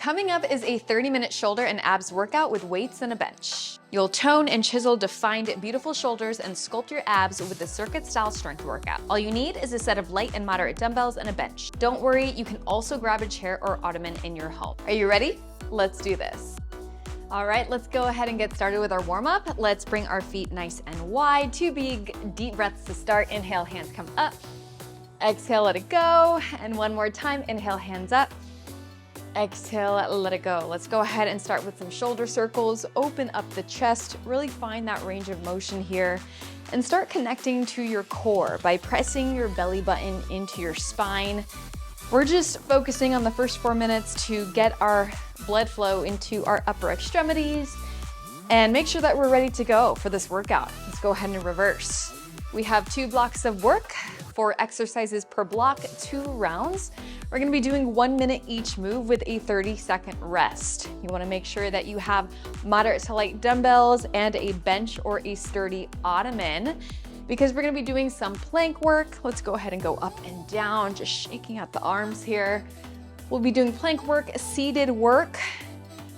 Coming up is a 30-minute shoulder and abs workout with weights and a bench. You'll tone and chisel defined, beautiful shoulders and sculpt your abs with the circuit-style strength workout. All you need is a set of light and moderate dumbbells and a bench. Don't worry, you can also grab a chair or ottoman in your home. Are you ready? Let's do this. All right, let's go ahead and get started with our warm-up. Let's bring our feet nice and wide. 2 big, deep breaths to start. Inhale, hands come up. Exhale, let it go. And one more time, inhale, hands up. Exhale, let it go. Let's go ahead and start with some shoulder circles. Open up the chest, really find that range of motion here, and start connecting to your core by pressing your belly button into your spine. We're just focusing on the first 4 minutes to get our blood flow into our upper extremities and make sure that we're ready to go for this workout. Let's go ahead and reverse. We have 2 blocks of work, 4 exercises per block, 2 rounds. We're gonna be doing 1 minute each move with a 30-second rest. You wanna make sure that you have moderate to light dumbbells and a bench or a sturdy ottoman because we're gonna be doing some plank work. Let's go ahead and go up and down, just shaking out the arms here. We'll be doing plank work, seated work,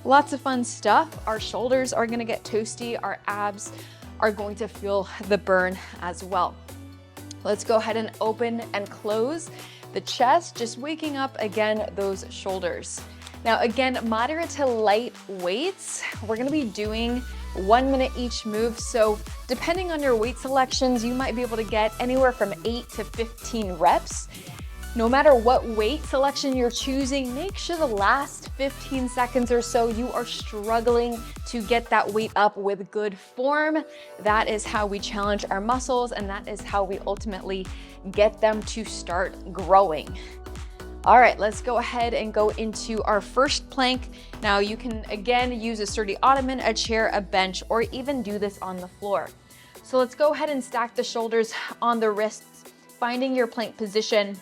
lots of fun stuff. Our shoulders are gonna get toasty, our abs are going to feel the burn as well. Let's go ahead and open and close the chest, just waking up again those shoulders. Now again, moderate to light weights. We're gonna be doing 1 minute each move. So depending on your weight selections, you might be able to get anywhere from 8 to 15 reps. No matter what weight selection you're choosing, make sure the last 15 seconds or so you are struggling to get that weight up with good form. That is how we challenge our muscles, and that is how we ultimately get them to start growing. All right, let's go ahead and go into our first plank. Now you can again use a sturdy ottoman, a chair, a bench, or even do this on the floor. So let's go ahead and stack the shoulders on the wrists, finding your plank position.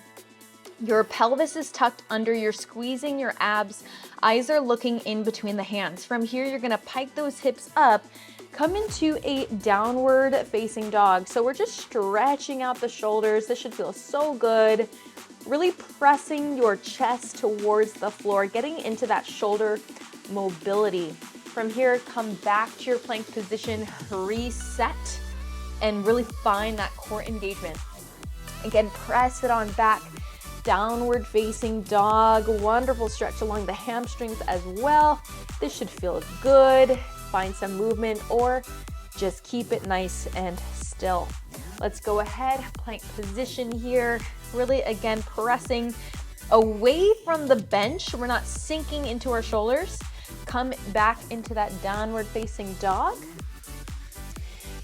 Your pelvis is tucked under, you're squeezing your abs, eyes are looking in between the hands. From here, you're gonna pike those hips up, come into a downward facing dog. So we're just stretching out the shoulders. This should feel so good. Really pressing your chest towards the floor, getting into that shoulder mobility. From here, come back to your plank position, reset, and really find that core engagement. Again, press it on back. Downward facing dog, wonderful stretch along the hamstrings as well. This should feel good. Find some movement or just keep it nice and still. Let's go ahead, plank position here. Really again, pressing away from the bench. We're not sinking into our shoulders. Come back into that downward facing dog.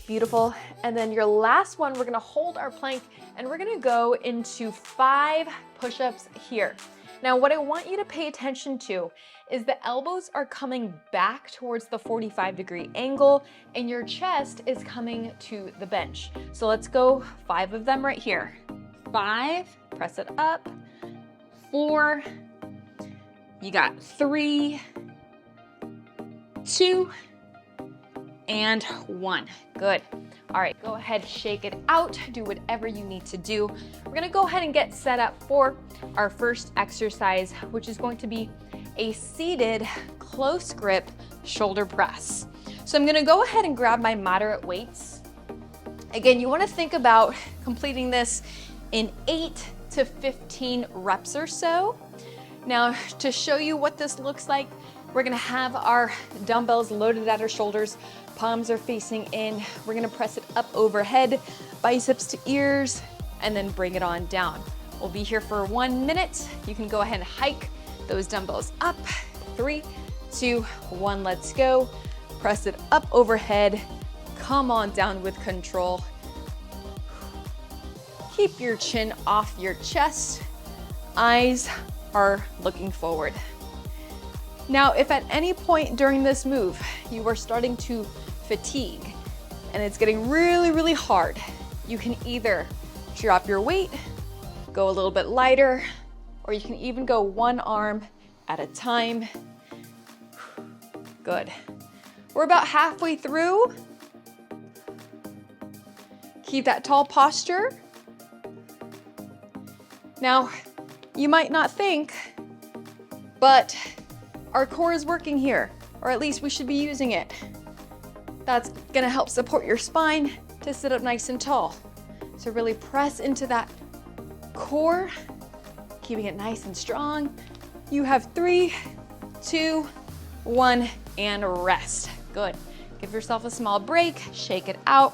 Beautiful. And then your last one, we're gonna hold our plank and we're gonna go into 5 push-ups here. Now, what I want you to pay attention to is the elbows are coming back towards the 45-degree angle and your chest is coming to the bench. So let's go 5 of them right here. 5, press it up. 4, you got 3, 2, and 1. Good. All right, go ahead, shake it out, do whatever you need to do. We're gonna go ahead and get set up for our first exercise, which is going to be a seated close grip shoulder press. So I'm gonna go ahead and grab my moderate weights. Again, you wanna think about completing this in 8 to 15 reps or so. Now, to show you what this looks like, we're gonna have our dumbbells loaded at our shoulders, palms are facing in. We're gonna press it up overhead, biceps to ears, and then bring it on down. We'll be here for 1 minute. You can go ahead and hike those dumbbells up. 3, 2, 1, let's go. Press it up overhead. Come on down with control. Keep your chin off your chest. Eyes are looking forward. Now, if at any point during this move, you are starting to fatigue and it's getting really, really hard, you can either drop your weight, go a little bit lighter, or you can even go 1 arm at a time. Good. We're about halfway through. Keep that tall posture. Now, you might not think, but Our core is working here, or at least we should be using it. That's gonna help support your spine to sit up nice and tall. So really press into that core, keeping it nice and strong. You have 3, 2, 1, and rest. Good. Give yourself a small break, shake it out.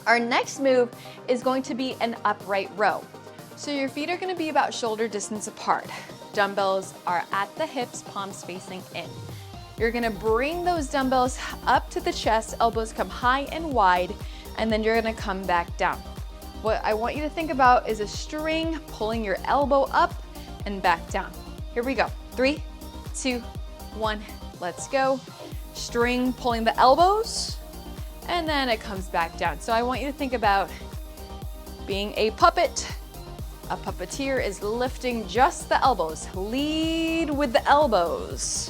Our next move is going to be an upright row. So your feet are gonna be about shoulder distance apart. Dumbbells are at the hips, palms facing in. You're gonna bring those dumbbells up to the chest, elbows come high and wide, and then you're gonna come back down. What I want you to think about is a string pulling your elbow up and back down. Here we go. 3, 2, 1, let's go. String pulling the elbows, and then it comes back down. So I want you to think about being a puppet. A puppeteer is lifting just the elbows. Lead with the elbows.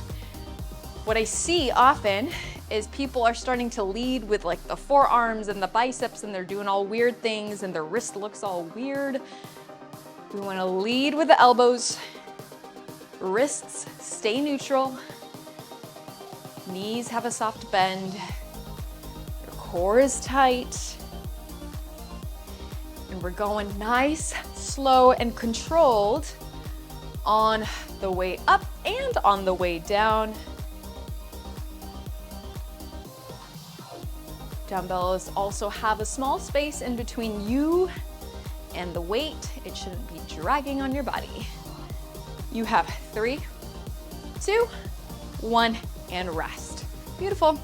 What I see often is people are starting to lead with like the forearms and the biceps, and they're doing all weird things and their wrist looks all weird. We want to lead with the elbows. Wrists stay neutral. Knees have a soft bend. Your core is tight. And we're going nice, slow, and controlled on the way up and on the way down. Dumbbells also have a small space in between you and the weight. It shouldn't be dragging on your body. You have 3, 2, 1, and rest. Beautiful.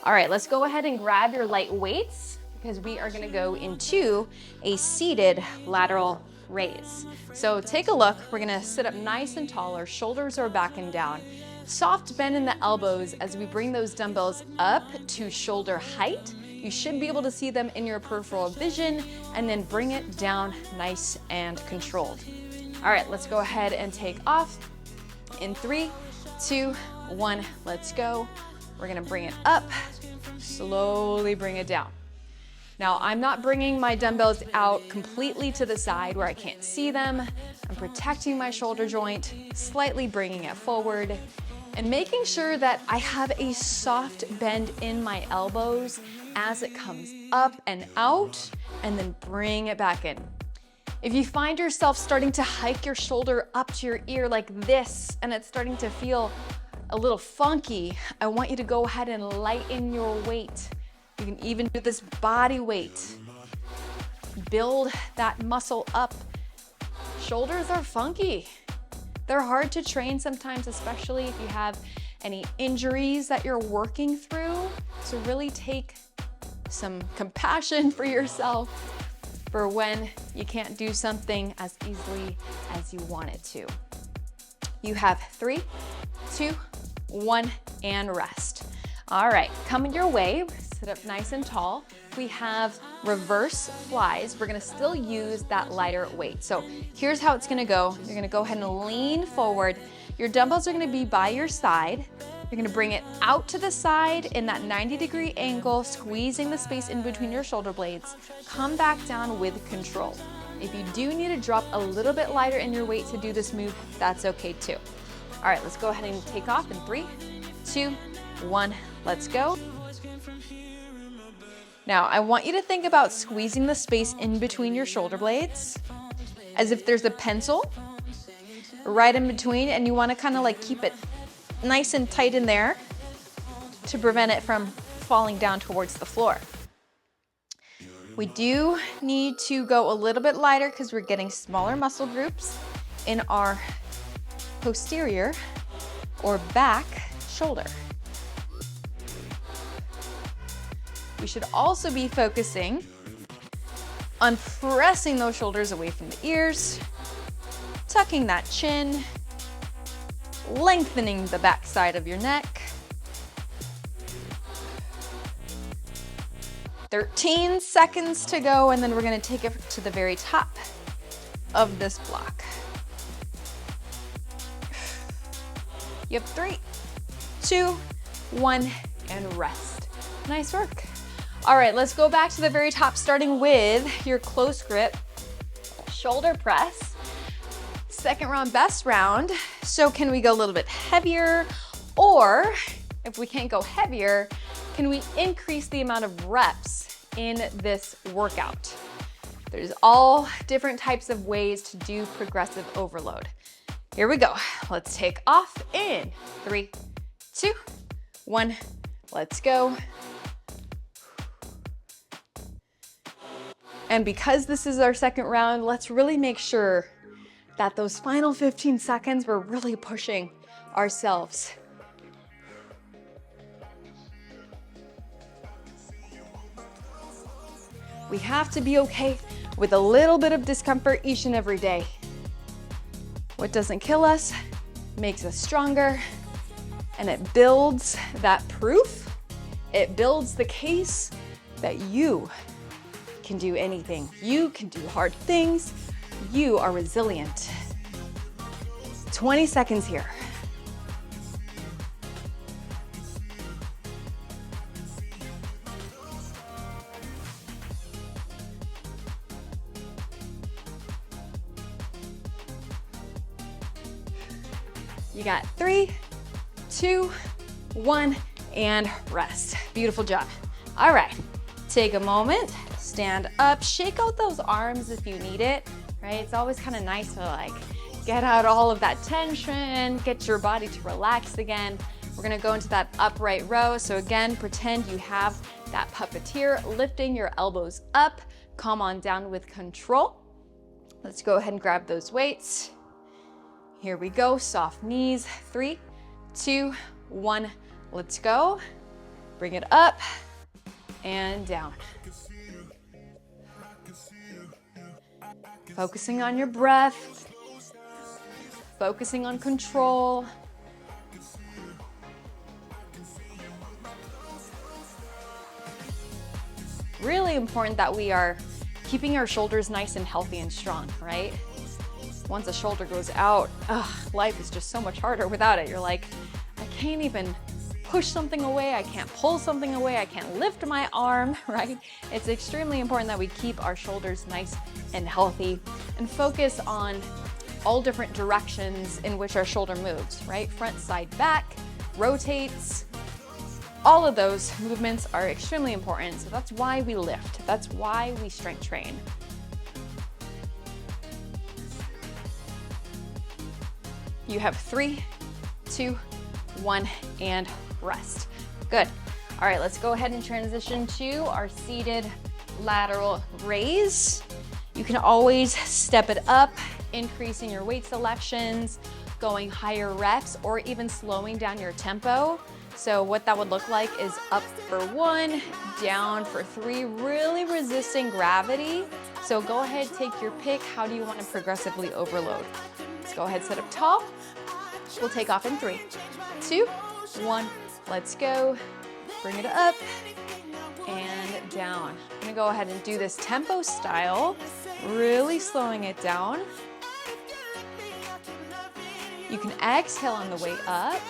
All right, let's go ahead and grab your light weights because we are gonna go into a seated lateral raise. So take a look. We're gonna sit up nice and tall. Our shoulders are back and down. Soft bend in the elbows as we bring those dumbbells up to shoulder height. You should be able to see them in your peripheral vision, and then bring it down nice and controlled. All right, let's go ahead and take off. In 3, 2, 1, let's go. We're gonna bring it up, slowly bring it down. Now, I'm not bringing my dumbbells out completely to the side where I can't see them. I'm protecting my shoulder joint, slightly bringing it forward, and making sure that I have a soft bend in my elbows as it comes up and out, and then bring it back in. If you find yourself starting to hike your shoulder up to your ear like this, and it's starting to feel a little funky, I want you to go ahead and lighten your weight. You can even do this body weight. Build that muscle up. Shoulders are funky. They're hard to train sometimes, especially if you have any injuries that you're working through. So really take some compassion for yourself for when you can't do something as easily as you want it to. You have 3, 2, 1, and rest. All right, coming your way, sit up nice and tall. We have reverse flies. We're gonna still use that lighter weight. So here's how it's gonna go. You're gonna go ahead and lean forward. Your dumbbells are gonna be by your side. You're gonna bring it out to the side in that 90-degree angle, squeezing the space in between your shoulder blades. Come back down with control. If you do need to drop a little bit lighter in your weight to do this move, that's okay too. All right, let's go ahead and take off in 3, 2, 1, let's go. Now, I want you to think about squeezing the space in between your shoulder blades as if there's a pencil right in between, and you wanna kinda like keep it nice and tight in there to prevent it from falling down towards the floor. We do need to go a little bit lighter because we're getting smaller muscle groups in our posterior or back shoulder. We should also be focusing on pressing those shoulders away from the ears, tucking that chin, lengthening the back side of your neck. 13 seconds to go, and then we're gonna take it to the very top of this block. You have 3, 2, 1, and rest. Nice work. All right, let's go back to the very top, starting with your close grip shoulder press. Second round, best round. So can we go a little bit heavier? Or if we can't go heavier, can we increase the amount of reps in this workout? There's all different types of ways to do progressive overload. Here we go. Let's take off in 3, 2, 1. Let's go. And because this is our second round, let's really make sure that those final 15 seconds, we're really pushing ourselves. We have to be okay with a little bit of discomfort each and every day. What doesn't kill us makes us stronger, and it builds that proof. It builds the case that you can do anything. You can do hard things. You are resilient. 20 seconds here. You got 3, 2, 1, and rest. Beautiful job. All right, take a moment, stand up, shake out those arms if you need it, right? It's always kind of nice to like get out all of that tension, get your body to relax again. We're gonna go into that upright row. So again, pretend you have that puppeteer lifting your elbows up, come on down with control. Let's go ahead and grab those weights. Here we go, soft knees, 3, 2, 1, let's go. Bring it up and down. Focusing on your breath, focusing on control. Really important that we are keeping our shoulders nice and healthy and strong, right? Once a shoulder goes out, life is just so much harder without it. You're like, I can't even push something away, I can't pull something away, I can't lift my arm, right? It's extremely important that we keep our shoulders nice and healthy and focus on all different directions in which our shoulder moves, right? Front, side, back, rotates. All of those movements are extremely important. So that's why we lift. That's why we strength train. You have 3, 2, 1, and rest. Good. All right, let's go ahead and transition to our seated lateral raise. You can always step it up, increasing your weight selections, going higher reps, or even slowing down your tempo. So what that would look like is up for 1, down for 3, really resisting gravity. So go ahead, take your pick. How do you want to progressively overload? Let's go ahead, sit up tall. We'll take off in 3, 2, 1. Let's go. Bring it up and down. I'm gonna go ahead and do this tempo style, really slowing it down. You can exhale on the way up.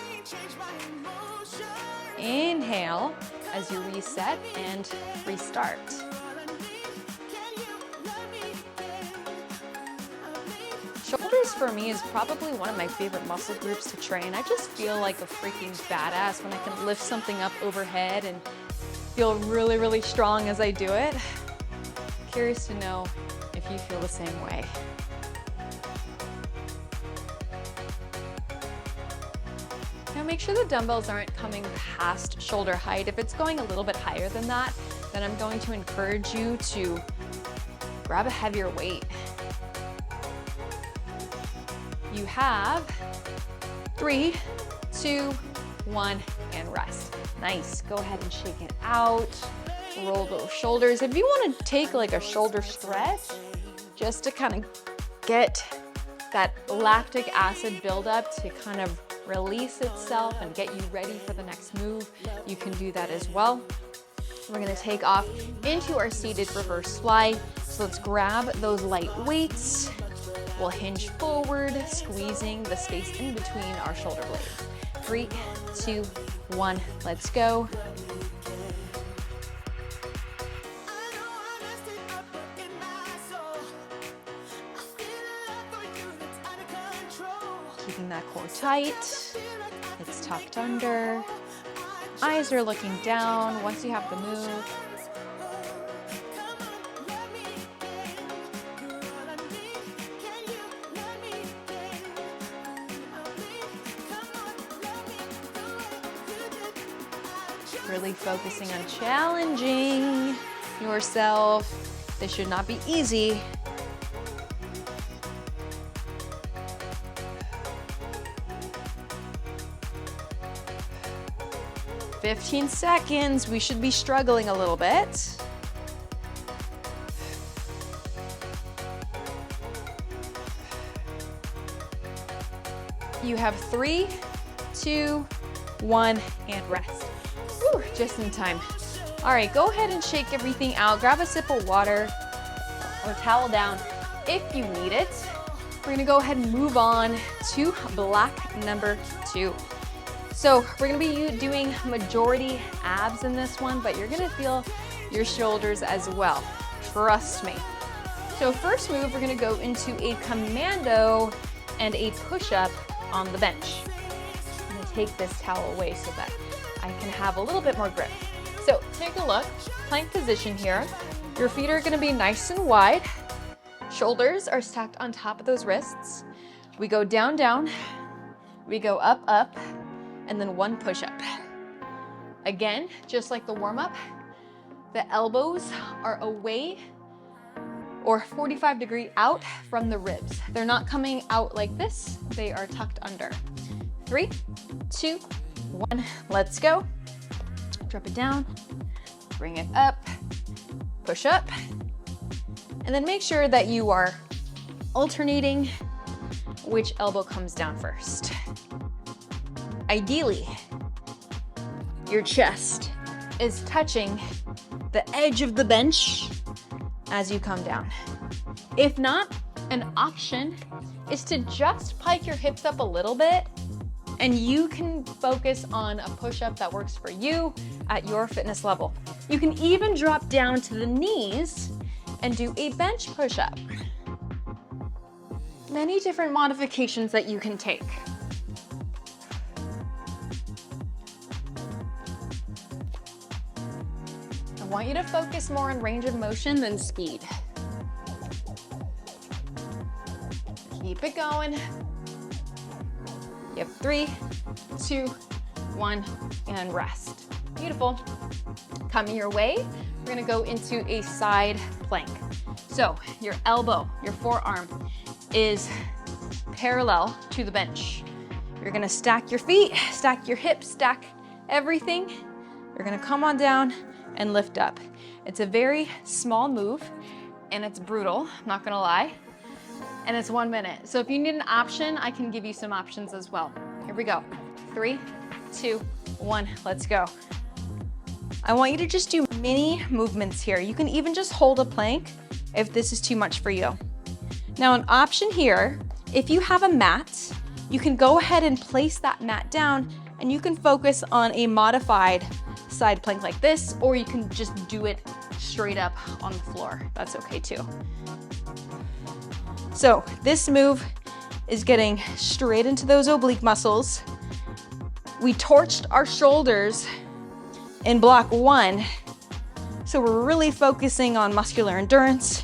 Inhale as you reset and restart. Shoulders for me is probably one of my favorite muscle groups to train. I just feel like a freaking badass when I can lift something up overhead and feel really, really strong as I do it. Curious to know if you feel the same way. Now make sure the dumbbells aren't coming past shoulder height. If it's going a little bit higher than that, then I'm going to encourage you to grab a heavier weight. You have 3, 2, 1, and rest. Nice. Go ahead and shake it out. Roll those shoulders. If you want to take like a shoulder stretch, just to kind of get that lactic acid buildup to kind of release itself and get you ready for the next move, you can do that as well. We're going to take off into our seated reverse fly. So let's grab those light weights. We'll hinge forward, squeezing the space in between our shoulder blades. 3, 2, 1, let's go. Keep keeping that core tight. It's tucked under. Eyes are looking down once you have the move. Really focusing on challenging yourself. This should not be easy. "15 seconds, we should be struggling a little bit. You have 3, 2, 1, and rest. Whew, just in time. All right, go ahead and shake everything out. Grab a sip of water or towel down if you need it. We're gonna go ahead and move on to block number 2. So we're gonna be doing majority abs in this one, but you're gonna feel your shoulders as well. Trust me. So first move, we're gonna go into a commando and a push-up on the bench. I'm gonna take this towel away so that I can have a little bit more grip. So take a look, plank position here. Your feet are gonna be nice and wide. Shoulders are stacked on top of those wrists. We go down, down. We go up, up. And then 1 push-up. Again, just like the warm-up, the elbows are away or 45-degree out from the ribs. They're not coming out like this, they are tucked under. 3, 2, 1, let's go. Drop it down, bring it up, push up, and then make sure that you are alternating which elbow comes down first. Ideally, your chest is touching the edge of the bench as you come down. If not, an option is to just pike your hips up a little bit and you can focus on a push-up that works for you at your fitness level. You can even drop down to the knees and do a bench push-up. Many different modifications that you can take. I want you to focus more on range of motion than speed. Keep it going. You have 3, 2, 1, and rest. Beautiful. Coming your way, we're gonna go into a side plank. So your elbow, your forearm is parallel to the bench. You're gonna stack your feet, stack your hips, stack everything. You're gonna come on down and lift up. It's a very small move and it's brutal, I'm not gonna lie. And it's 1 minute. So if you need an option, I can give you some options as well. Here we go. 3, 2, 1, let's go. I want you to just do mini movements here. You can even just hold a plank if this is too much for you. Now an option here, if you have a mat, you can go ahead and place that mat down and you can focus on a modified side plank like this, or you can just do it straight up on the floor. That's okay too. So this move is getting straight into those oblique muscles. We torched our shoulders in block 1, so we're really focusing on muscular endurance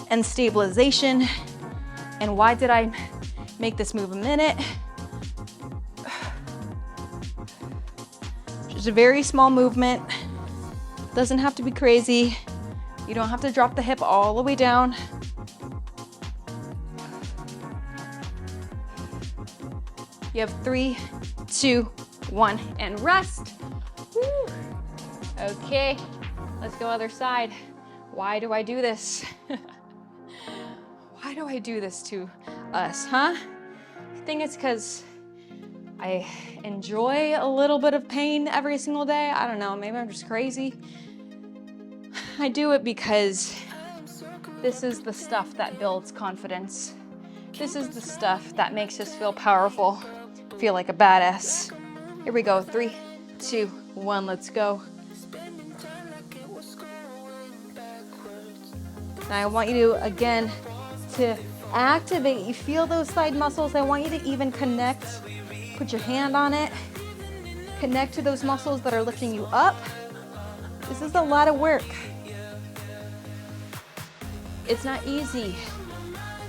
and stabilization. And why did I make this move a minute? Just a very small movement. Doesn't have to be crazy. You don't have to drop the hip all the way down. You have 3, 2, 1, and rest. Woo. Okay, let's go other side. Why do I do this? Why do I do this to us, huh? I think it's because I enjoy a little bit of pain every single day. I don't know, maybe I'm just crazy. I do it because this is the stuff that builds confidence. This is the stuff that makes us feel powerful, feel like a badass. Here we go, 3, 2, 1, let's go. Now I want you to, again, to Activate, you feel those side muscles. I want you to even connect, put your hand on it, connect to those muscles that are lifting you up. This is a lot of work. It's not easy,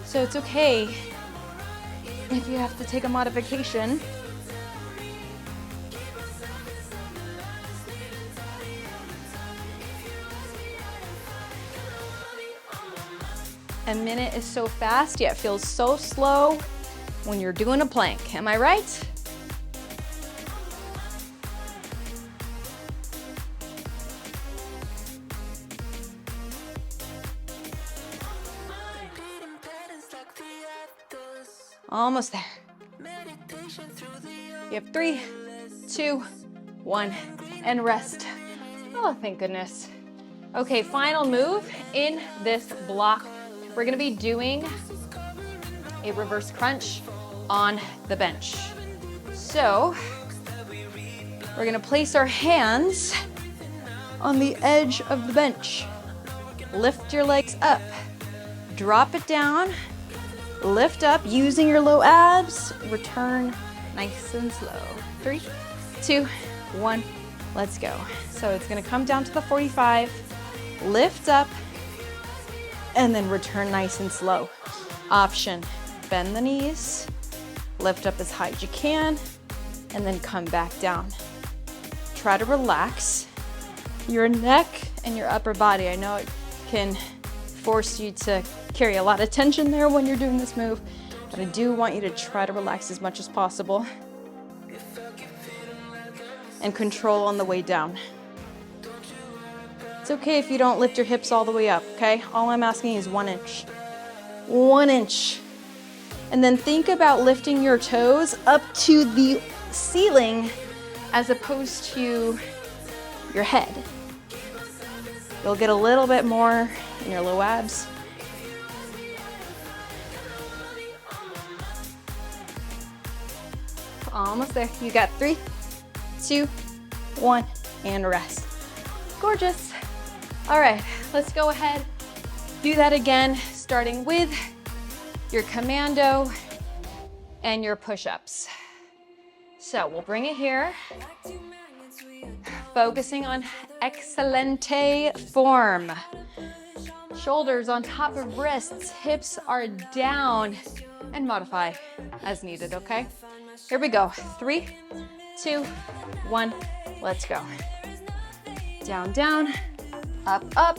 so it's okay if you have to take a modification. A minute is so fast, yet feels so slow when you're doing a plank. Am I right? Almost there. You have 3, 2, 1, and rest. Oh, thank goodness. Okay, final move in this block. We're gonna be doing a reverse crunch on the bench. So, we're gonna place our hands on the edge of the bench. Lift your legs up, drop it down, lift up using your low abs, return nice and slow. 3, 2, 1, let's go. So it's gonna come down to the 45, lift up, and then return nice and slow. Option, bend the knees, lift up as high as you can, and then come back down. Try to relax your neck and your upper body. I know it can force you to carry a lot of tension there when you're doing this move, but I do want you to try to relax as much as possible and control on the way down. It's okay if you don't lift your hips all the way up, okay? All I'm asking is 1 inch. 1 inch. And then think about lifting your toes up to the ceiling as opposed to your head. You'll get a little bit more in your low abs. Almost there. You got 3, 2, 1, and rest. Gorgeous. All right, let's go ahead, do that again, starting with your commando and your push-ups. So we'll bring it here, focusing on excelente form. Shoulders on top of wrists, hips are down, and modify as needed, okay? Here we go. 3, 2, 1, let's go. Down, down, up, up.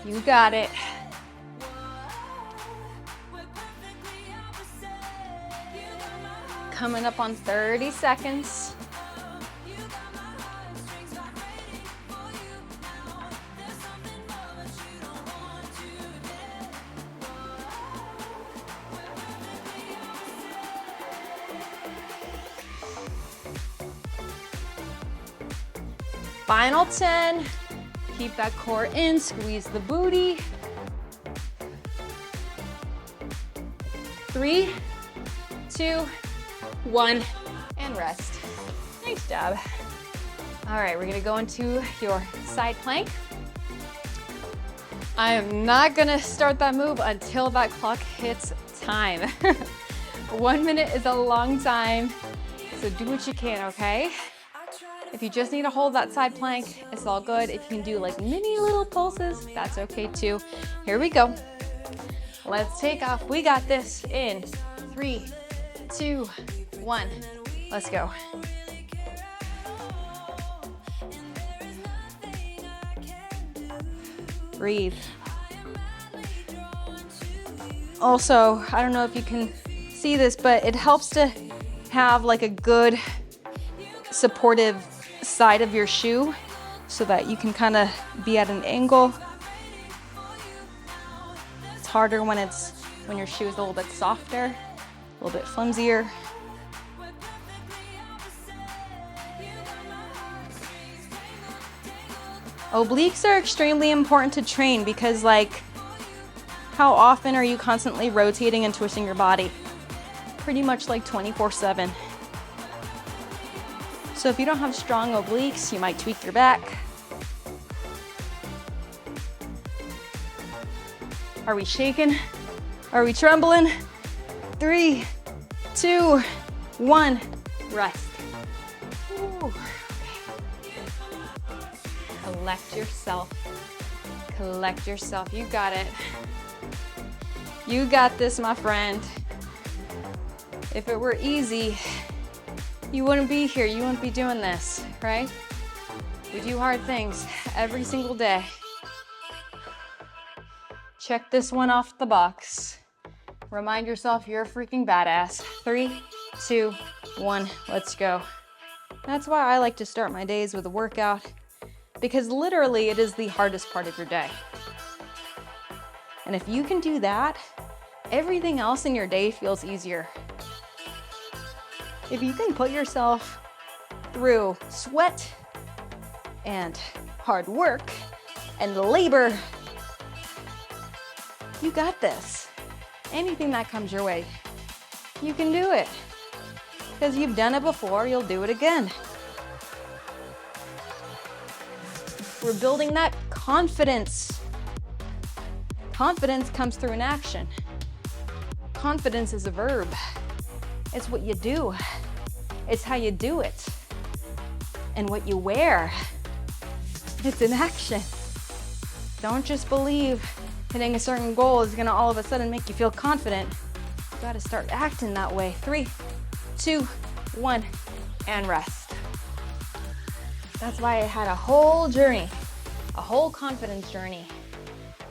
You got it. Coming up on 30 seconds. Final 10. Keep that core in, squeeze the booty. 3, 2, 1, and rest. Nice job. All right, we're gonna go into your side plank. I am not gonna start that move until that clock hits time. 1 minute is a long time, so do what you can, okay? If you just need to hold that side plank, it's all good. If you can do like mini little pulses, that's okay too. Here we go. Let's take off. We got this in 3, 2, 1. Let's go. Breathe. Also, I don't know if you can see this, but it helps to have like a good supportive side of your shoe so that you can kind of be at an angle. It's harder when your shoe is a little bit softer, a little bit flimsier. Obliques are extremely important to train because, like, how often are you constantly rotating and twisting your body? Pretty much like 24/7. So if you don't have strong obliques, you might tweak your back. Are we shaking? Are we trembling? 3, 2, 1, rest. Ooh. Collect yourself. Collect yourself. You got it. You got this, my friend. If it were easy, you wouldn't be here. You wouldn't be doing this, right? We do hard things every single day. Check this one off the box. Remind yourself you're a freaking badass. 3, 2, 1, let's go. That's why I like to start my days with a workout, because literally it is the hardest part of your day. And if you can do that, everything else in your day feels easier. If you can put yourself through sweat and hard work and labor, you got this. Anything that comes your way, you can do it. Because you've done it before, you'll do it again. We're building that confidence. Confidence comes through an action. Confidence is a verb. It's what you do. It's how you do it. And what you wear. It's an action. Don't just believe hitting a certain goal is gonna all of a sudden make you feel confident. You gotta start acting that way. 3, 2, 1, and rest. That's why I had a whole journey, a whole confidence journey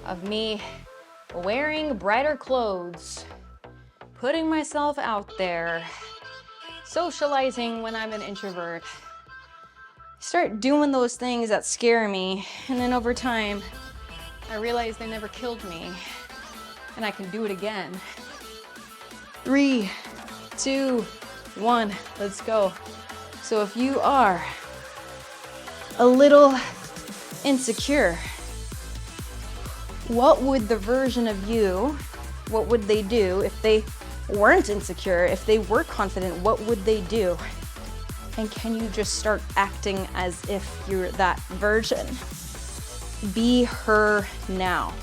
of me wearing brighter clothes, putting myself out there, socializing when I'm an introvert. Start doing those things that scare me, and then over time, I realized they never killed me, and I can do it again. 3, 2, 1, let's go. So if you are a little insecure, what would the version of you, what would they do if they weren't insecure? If they were confident, what would they do? And can you just start acting as if you're that version? Be her now.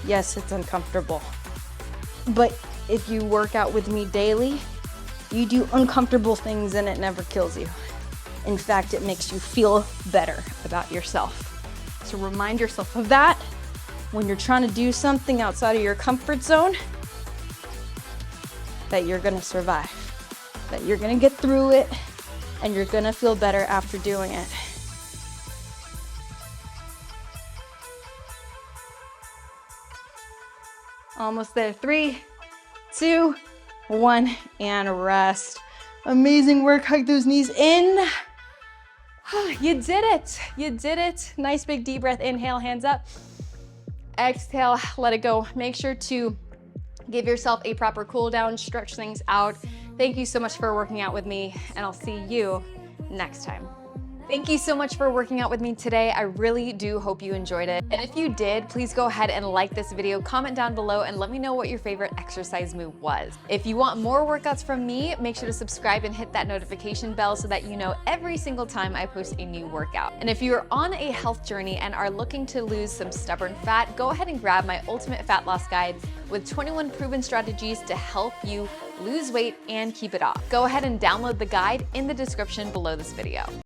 Yes, it's uncomfortable. But if you work out with me daily, you do uncomfortable things and it never kills you. In fact, it makes you feel better about yourself. So remind yourself of that when you're trying to do something outside of your comfort zone, that you're gonna survive, that you're gonna get through it, and you're gonna feel better after doing it. Almost there. 3, 2, 1, and rest. Amazing work. Hug those knees in. You did it. You did it. Nice big deep breath. Inhale, hands up. Exhale, let it go. Make sure to give yourself a proper cool down, stretch things out. Thank you so much for working out with me, and I'll see you next time. Thank you so much for working out with me today. I really do hope you enjoyed it. And if you did, please go ahead and like this video, comment down below, and let me know what your favorite exercise move was. If you want more workouts from me, make sure to subscribe and hit that notification bell so that you know every single time I post a new workout. And if you're on a health journey and are looking to lose some stubborn fat, go ahead and grab my Ultimate Fat Loss Guide with 21 proven strategies to help you lose weight and keep it off. Go ahead and download the guide in the description below this video.